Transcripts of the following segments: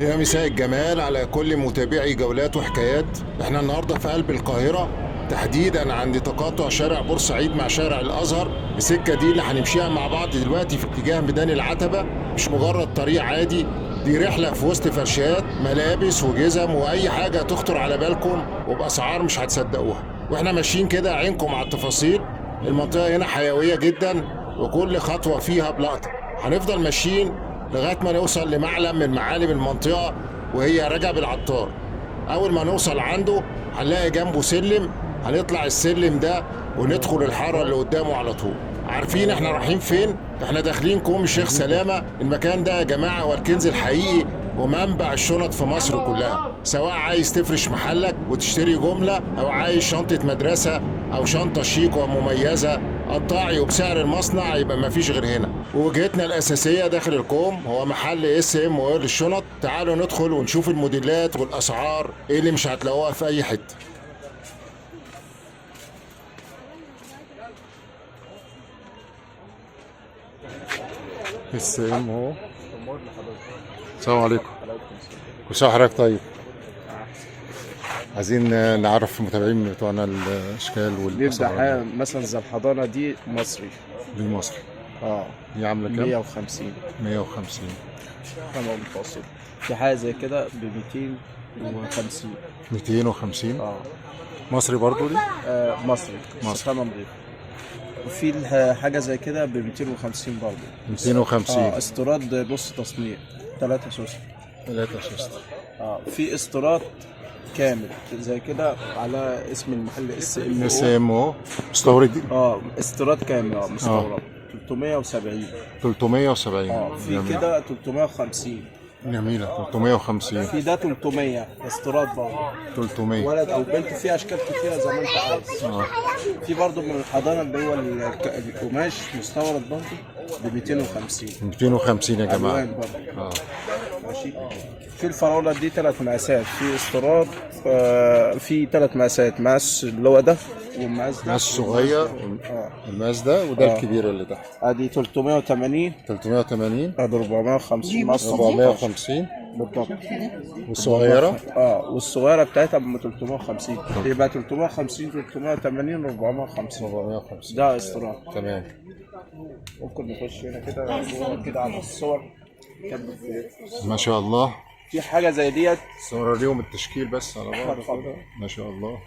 يا مساء الجمال على كل متابعي جولات وحكايات. احنا النهارده في قلب القاهرة، تحديدا عند تقاطع شارع بورسعيد مع شارع الازهر. السكة دي اللي هنمشيها مع بعض دلوقتي في اتجاه ميدان العتبة، مش مجرد طريق عادي، دي رحلة في وسط فرشات ملابس وجزم واي حاجة تخطر على بالكم وباسعار مش هتصدقوها. واحنا ماشيين كده عينكم على التفاصيل. المنطقة هنا حيوية جدا وكل خطوة فيها بلقطة. هنفضل ماشيين لغايه ما نوصل لمعلم من معالم المنطقه وهي رجب العطار. اول ما نوصل عنده هنلاقي جنبه سلم، هنطلع السلم ده وندخل الحاره اللي قدامه على طول. عارفين احنا رايحين فين؟ احنا داخلين كوم الشيخ سلامه. المكان ده يا جماعه هو الكنز الحقيقي ومنبع الشنط في مصر كلها، سواء عايز تفرش محلك وتشتري جمله او عايز شنطه مدرسه او شنطه شيك ومميزه قطاعي وبسعر المصنع، يبقى مفيش غير هنا. ووجهتنا الاساسيه داخل الكوم هو محل اس ام وير للشنط. تعالوا ندخل ونشوف الموديلات والاسعار ايه اللي مش هتلاقوها في اي حته. اس ام اهو. السلام عليكم. كل سنه وحضرتك طيب. عايزين نعرف المتابعين بتوعنا الاشكال نبدأ والاسعار. مثلا زي الحضانة دي مصري. دي مصر. اه دي عامله كام؟ 150 150. خامة متوسط. في حاجة زي كده ب 250. 250 اه مصري برضو دي. مصري مصري. بس خامة نضيفة. وفي حاجة زي كده ب 250 برضه. 250. استيراد نص تصنيع 3 سوست. 3 شيست. في استيراد كامل زي كده على اسم المحل اس ام اس ام اهو مستورد. استيراد كامل مستورد 370. 370. في جميل. كده 350. جميلة 350. في ده 300 استيراد برضه 300. ولد او بنت، في اشكال كتيره زي ما انت عايز. في برضه من الحضانه اللي هو القماش مستورد برضه ب 250. 250 يا جماعة. الوان برضه. ماشي. في الفراوله دي 3 مقاسات، في استيراد. في 3 مقاسات، مقاس اللي هو ده والمقاس ده. المقاس الصغير المقاس ده وده الكبير اللي تحت. ادي 380. 380. ادي 450 مقاس 450 بالضبط. والصغيرة. والصغيره بتاعتها ب 350. يبقى 350 380 450. 450. ده استيراد. تمام. ممكن نخش هنا كده جوه كده على الصور. ما شاء الله. في حاجه زي ديت. صور ليهم التشكيل بس على بعض اتفضل. كده. ما شاء الله.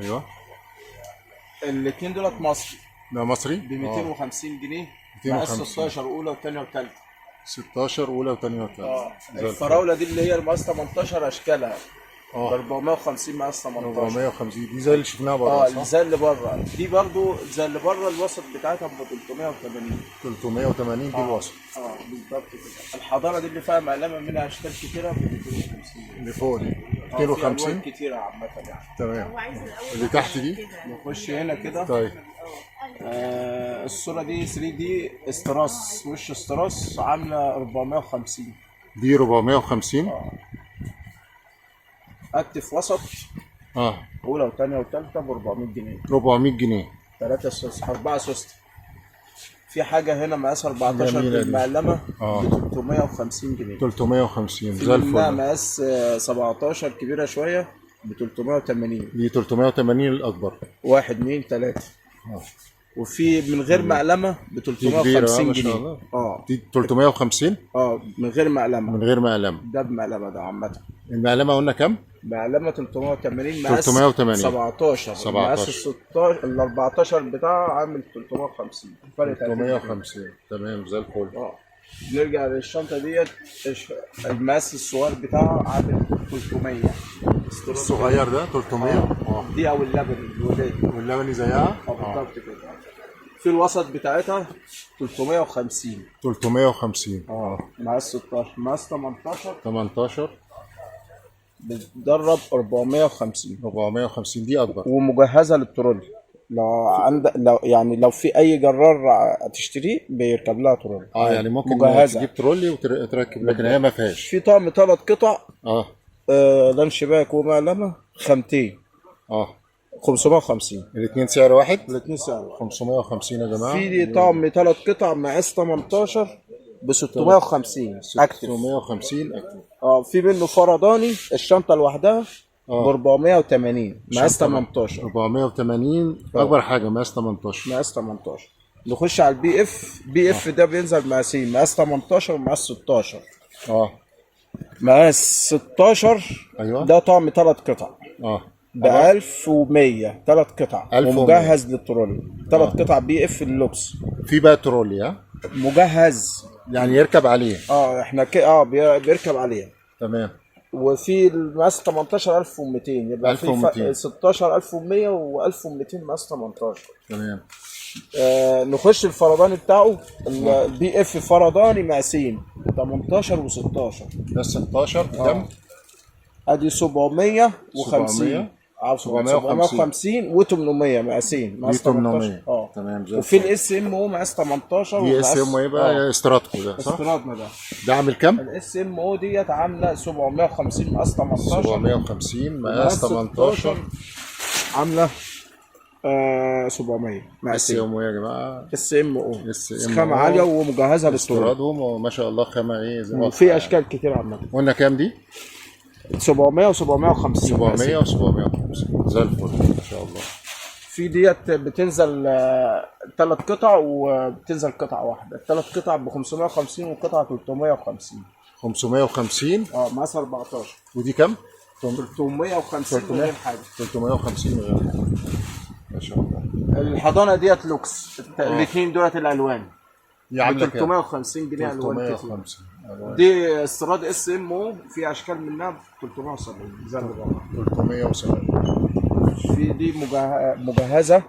ايوه. الاثنين دولت مصري ده مصري ب 250 جنيه. 250. مقاس 16 اولى وثانيه وثالثه. 16 اولى وثانيه وثالثه. الفراوله دي اللي هي المقاس 18 اشكالها ب اه 450 مقاس 18. 450 دي زي اللي شفناها بره صح؟ زي اللي بره دي برضو زي اللي بره، الوسط بتاعتها ب 380. 380 دي الوسط. بالظبط كده. الحضاره دي اللي فيها مقلمه منها اشكال كتيره ب 250. اللي فوق دي في 250. ألوان كتيره عامه يعني. تمام. اللي تحت دي نخش هنا كده. طيب. الصوره دي 3 دي استراس، وش استراس عامله 450. دي 450. اكتف وسط اه اولى وثانيه وثالثه ب 400 جنيه. 400 جنيه. 3 سوست 4 سوست. في حاجه هنا مقاس 14 جميلة دي. بالمقلمه ب 350 جنيه. 350 في زي منها الفل. مقاس 17 كبيره شويه ب 380. دي 380 الاكبر. 1 2 3. اه وفي من غير مقلمه ب دي كبيره 350 ما شاء جنيه. الله. دي 350 من غير مقلمه. من غير مقلمه. ده بمقلمه ده عامه. المقلمه قلنا كام؟ مقلمه 380 مقاس 380. 17. 17. مقاس ال 16 ال 14 بتاعه عامل 350. فرق 350. تمام زي الفل. نرجع للشنطه ديت. المقاس الصغير بتاعها عامل 300. الصغير ده 300. دي او اللبن الوداد. واللبني زيها. بالظبط كده. في الوسط بتاعتها 350. 350. مقاس 16. مقاس 18 18 بتدرب 450. 450 دي اكبر. ومجهزه للترولي. لو في اي جرار تشتريه بيركب لها ترولي. يعني ممكن مجهزه. تجيب ترولي وتركب، لكن هي ما فيهاش. في طقم 3 قطع. اه لانش باك ومقلمه خامتين. 550. الاثنين سعر واحد. الاثنين سعر 550 يا جماعه. في طقم 3 قطع مقاس 18 ب 650 اكتف. 650 اكتف. في منه فرداني الشنطه لوحدها ب 480 مقاس 18. 480 اكبر حاجه مقاس 18. مقاس 18. نخش على البي اف. بي اف ده بينزل مقاسين، مقاس 18 ومقاس 16. مقاس 16 ايوه ده طقم 3 قطع ب 1100. 3 قطع 1100. ومجهز للترولي. 3 قطع بي اف اللوكس. في بقى ترولي مجهز يعني يركب عليه. احنا بيركب عليها. تمام. وفي المقاس 18200 يبقى 1200. في 16100 و1200 مقاس 18. تمام. نخش الفرداني بتاعه. البي اف فرداني مقاسين 18 و16. ده 16 بكام؟ ادي 750. 750 و800 مقاسين. مقاس 800. 18. تمام. وفي الاس ام او مقاس 18 دي اس ام ايه بقى؟ استراتكو ده صح؟ استرادنا ده عامل كام؟ الاس ام او ديت عامله 750 مقاس 18. 750 مقاس 18 عامله 700 اس مقاسين. ام يا جماعه. اس ام او اس ام خامه عاليه ومجهزه للطرق. استيرادهم ما شاء الله خامه ايه زي وفي اشكال كتير عامه. قلنا كام دي؟ 700 و750. 700 و750 زي الفل ما شاء الله. في ديت بتنزل 3 قطع وبتنزل قطعه واحده. ال3 قطع ب 550 والقطعه 350. 550 مقاس 14. ودي كام؟ 350 من غير حاجه. 350 غير ما شاء الله. الحضانه ديت لوكس. الاثنين دولت الالوان يعني 350 جنيه الوان كتير. 350 دي استيراد اس ام او في اشكال منها ب 370 زي اللي بره. 370. في دي مجهزه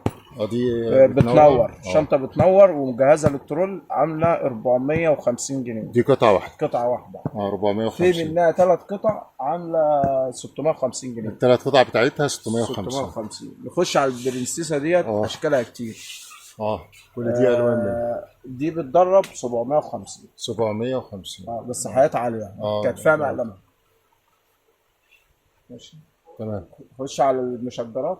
دي بتنور. شنطه بتنور ومجهزه للترول عامله 450 جنيه. دي قطعه واحده. قطعه واحده. 450. في منها 3 قطع عامله 650 جنيه. ال3 قطع بتاعتها 650. 650. نخش على البرنسيسه ديت. اشكالها كتير. كل دي الوان منها. دي بتدرب 750. 750. بس حياتها عاليه. كانت فيها مقلمه. ماشي تمام. نخش على المشجرات.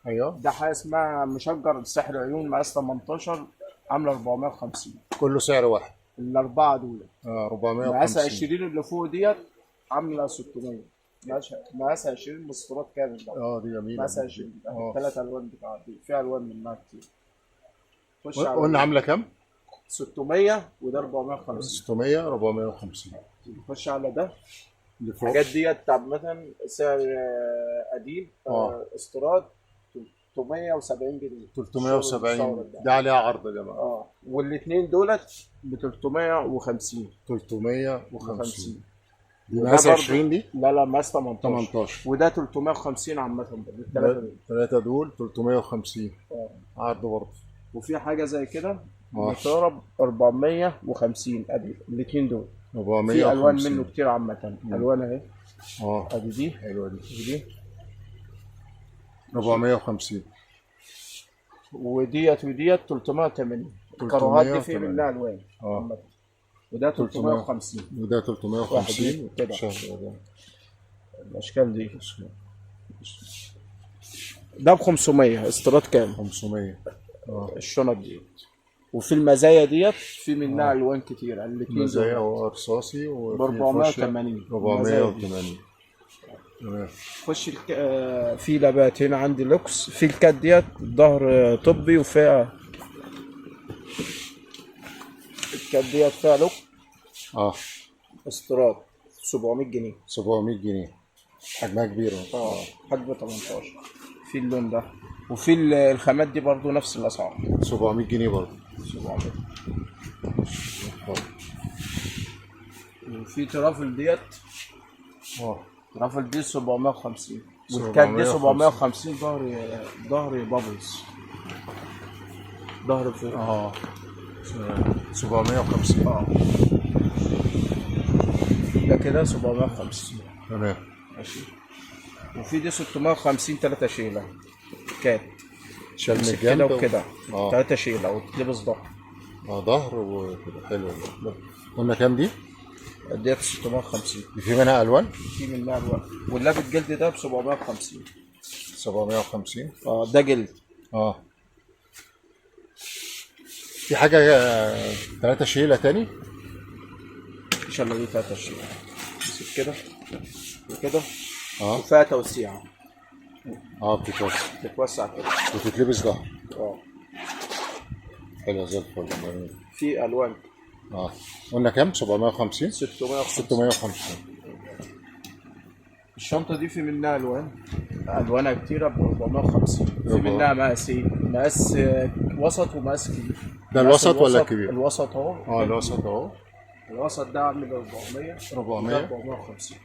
ايوه. ده حاجه اسمها مشجر سحر عيون مقاس 18 عامله 450. كله سعر واحد. الاربعه دول 450. مقاس 20 اللي فوق ديت عامله 600. مقاس 20 مسطرات كامل بقى. دي جميله. مقاس 20 3 الوان بتاعت دي. في الوان منها كتير. قلنا عامله كام؟ 600 وده 450. 600 450. نخش على ده. اللي فوق الحاجات ديت مثلا سعر قديم استيراد 370 جنيه. 370 ده عليها عرض يا جماعه. والاثنين دولت ب 350. 350 دي مقاس 20 دي؟ لا مقاس 18. 18 وده 350 عامة. الثلاثة دول 350 عرض برضه. وفي حاجة زي كده بتضرب 450 ادي الاثنين دول. 450 في الوان منه كتير عامة. الوان اهي. ادي دي حلوة دي 450 وديت 380. الكروهات دي في منها الوان وده 350 وده 350 كده. الاشكال دي ده ب 500 استيراد كام؟ 500 الشنط دي. وفي المزايا ديت في منها الوان كتير. الاثنين مزايا ورصاصي ب 480. 480 خش في لابات هنا عندي لوكس. في الكات ديت ظهر طبي وفيها الكات ديت فيها لوك استيراد 700 جنيه. 700 جنيه حجمها كبير. حجم 18. في اللون ده. وفي الخامات دي برضو نفس الاسعار 700 جنيه برضو. 700. وفي ترافل ديت ترافل دي 750. والكات دي 750. ظهر بابلز. ظهر في 750 ده كده 750. تمام ماشي. وفي دي 650 3 شيله كات شال من كده الجنب وكده 3 شيله وتلبس ظهر. ظهر وكده حلو. قلنا كام دي؟ ديت 650. في منها الوان؟ في منها الوان. واللاب الجلد ده ب 750. 750 ده جلد. في حاجه 3 شيله تاني؟ شلاليه 23 بس كده وكده، اه وفيها توسيعه اه بتتوسع تتوسع كده. وتتلبس ظهر. اه حلو زي الفل. جميل. في الوان اه قلنا كام؟ 750 650. 650. الشنطه دي في منها الوانها كتيره ب 450. في منها مقاس وسط ومقاس كبير. ده الوسط ولا الكبير؟ الوسط اهو. اه الوسط اهو. الوسط ده عامل 400 400. 450.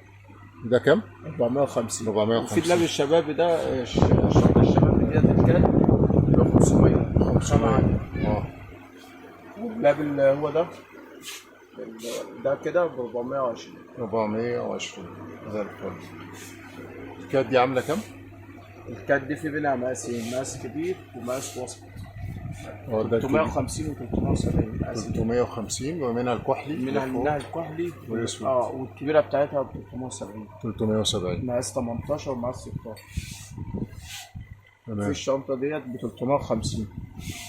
ده كام؟ 450. 450. وفي اللاب الشبابي ده الشنطه الشبابي ديت الكات ب 500. 500 اه. واللاب اللي هو ده كده ب 420. 420 زي الفل. الكات دي عامله كام؟ الكات دي في منها مقاسين، مقاس كبير ومقاس وسط. اه ده 350 و 370 مقاس. 350 ومنها الكحلي. منها الكحلي والاسود. والكبيره بتاعتها ب 370. 370 مقاس 18 ومقاس 16. في تمام. الشنطه ديت ب 350.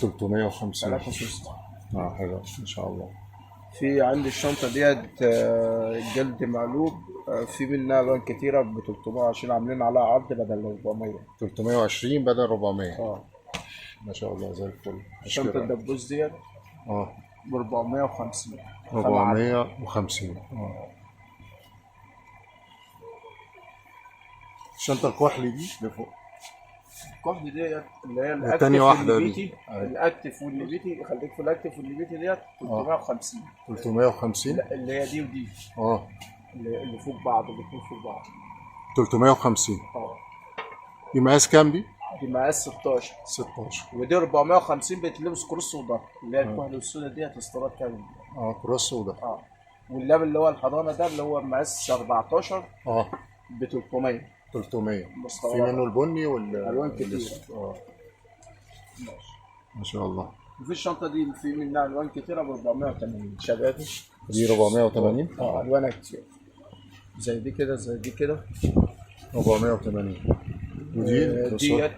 350 3 سوست. اه حلو ان شاء الله. في عندي الشنطه ديت جلد مقلوب، في منها الوان كتيره ب 320 عاملين عليها عرض بدل 400. 320 بدل 400. اه ما شاء الله زي الفل. شنطه الدبوس ديت اه ب 450. 450 اه. الشنطه الكحلي دي لفوق. الكحل ديت اللي هي التانية الاكتف واحدة والنبيتي. دي. أيوة. الاكتف والنبيتي، خليك في الاكتف والنبيتي ديت 350. 350 لا اللي هي دي ودي اه. اللي فوق بعض، الاثنين فوق بعض. 350 اه دي مقاس كام دي؟ دي مقاس 16. 16 ودي 450 بتلبس كروس وضهر، اللي هي الكحل السودا ديت استيراد كامل. اه كروس وده. اه واللاب اللي هو الحضانه ده اللي هو مقاس 14 اه ب 300. 300. مستورد. في منه البني ألوان كتير. والأسود. اه ما شاء الله. وفي الشنطه دي في منها الوان كتيره ب 480 شبابي. دي 480 اه الوانها كتير، زي دي كده زي دي كده. 480 ودي ديت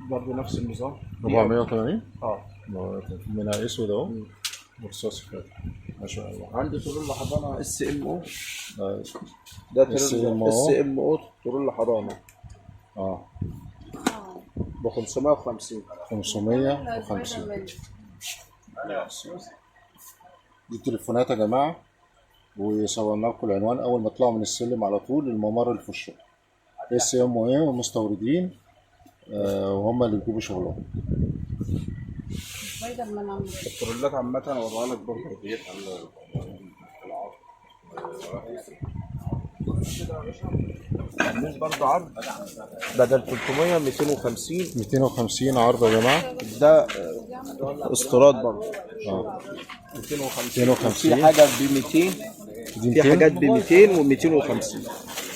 برضه نفس النظام 480 اه. منها اسود اهو ورصاصي فات. ما شاء الله. عندي ترول حضانه اس ام او. آه. ده SMO. اس ام او ترول حضانه اه ب 550. 550. دي تليفونات يا جماعه، وصورنا لكم العنوان اول ما تطلعوا من السلم على طول الممر اللي في الشغل. اس ام ايه ومستوردين وهم اللي بيجيبوا شغلهم. الترولات عامه اوريها لك برضه ديت عاملين برضه عرض بدل 300 250. 250 عرض يا جماعه. ده استيراد برضه اه 250. في حاجه ب 200. دي في 200. حاجات ب 200 و250.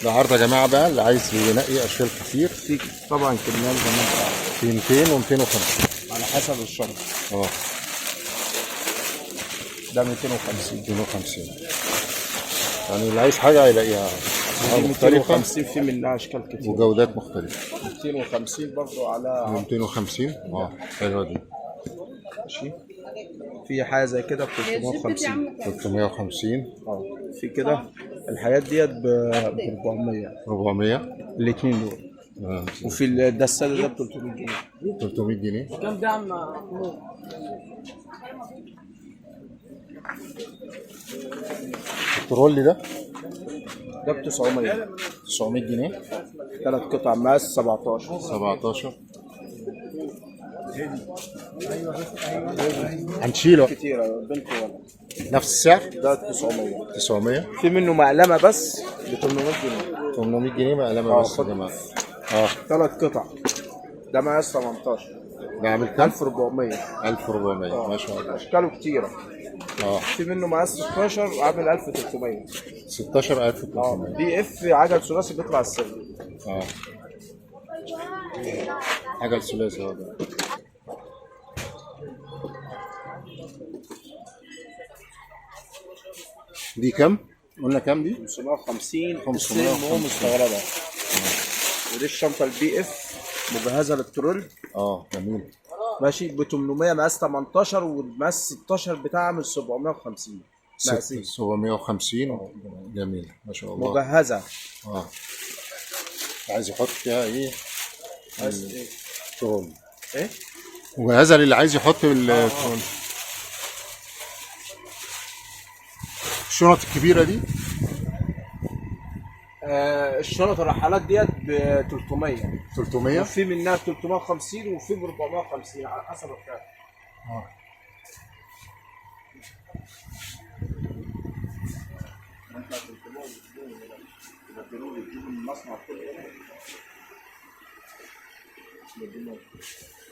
ده عرض يا جماعه بقى اللي عايز ينقي اشكال كتير. في طبعا كميات زي ما انت عارف في 200 و250 على حسب الشنطه. اه ده 250. 250 يعني اللي عايز حاجه هيلاقيها دي مختلفه 250 في منها اشكال كتير. وجودات مختلفه. 250 برضه على 250 اه حلوه دي. ماشي. في حاجه زي كده ب 350. 350 اه في كده الحاجات ديت ب 400. 400 الاثنين دول. وفي ده الساده ده ب 300 جنيه. 300 جنيه. كام ده يا عم محمود؟ الترولي ده ده ب 900. 900 جنيه. 3 قطع مقاس 17. 17 هنشيله كتيرة بنت ولد. نفس السعر. ده 900. 900. في منه مقلمه بس ب 800 جنيه. 800 جنيه مقلمه بس يا جماعه. اه 3 قطع. ده مقاس 18. ده عامل كام؟ 1400. 1400 ما شاء الله. اشكاله كتيره. اه في منه مقاس 16 عامل 1300. 16300. دي اف عجل ثلاثي بيطلع السلم. اه حاجه الثلاثي اهو ده. دي كام؟ قلنا كام دي؟ 550. 550. السلم مستغربه. ودي الشنطه البي اف مجهزه للترول. اه جميل. ماشي ب 800 مقاس 18 والمقاس 16 بتاعها من 750. مقاسية 750. جميل ما شاء الله. مجهزة. اه عايز يحط فيها ايه؟ عايز ايه؟ ترول. ايه؟ مجهزه للي عايز يحط الترول. الشنط الكبيره دي الشنط الرحلات ديت ب 300. 300. وفي منها ب 350 وفي ب 450 على حسب الكارت. اه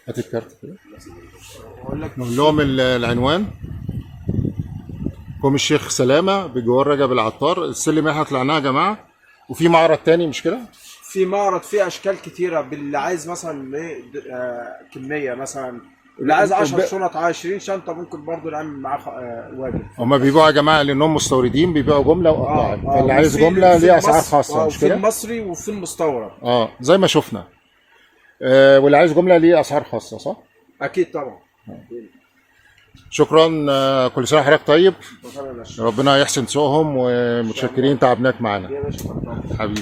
هات الكارت كده. بقول لك نقول لهم العنوان كوم الشيخ سلامه بجوار رجب العطار. السلم احنا طلعناها يا جماعه. وفي معرض تاني مش كده؟ في معرض فيه اشكال كتيره، باللي عايز مثلا ايه كميه، مثلا اللي عايز 10 شنط 20 شنطه ممكن برضه نعمل معاه واجب. هما بيبيعوا يا جماعه لانهم مستوردين، بيبيعوا جمله وقطاعي. فاللي عايز وفي- جمله وفي ليه اسعار المصري- خاصه مش وفي كده؟ المصري وفي المستورد. زي ما شفنا. واللي عايز جمله ليه اسعار خاصه صح؟ اكيد طبعا. شكرا. كل سنه وحضرتك طيب. شكرا يا باشا. ربنا يحسن سوقهم ومتشكرين تعبناك معانا يا باشا. حبيبي.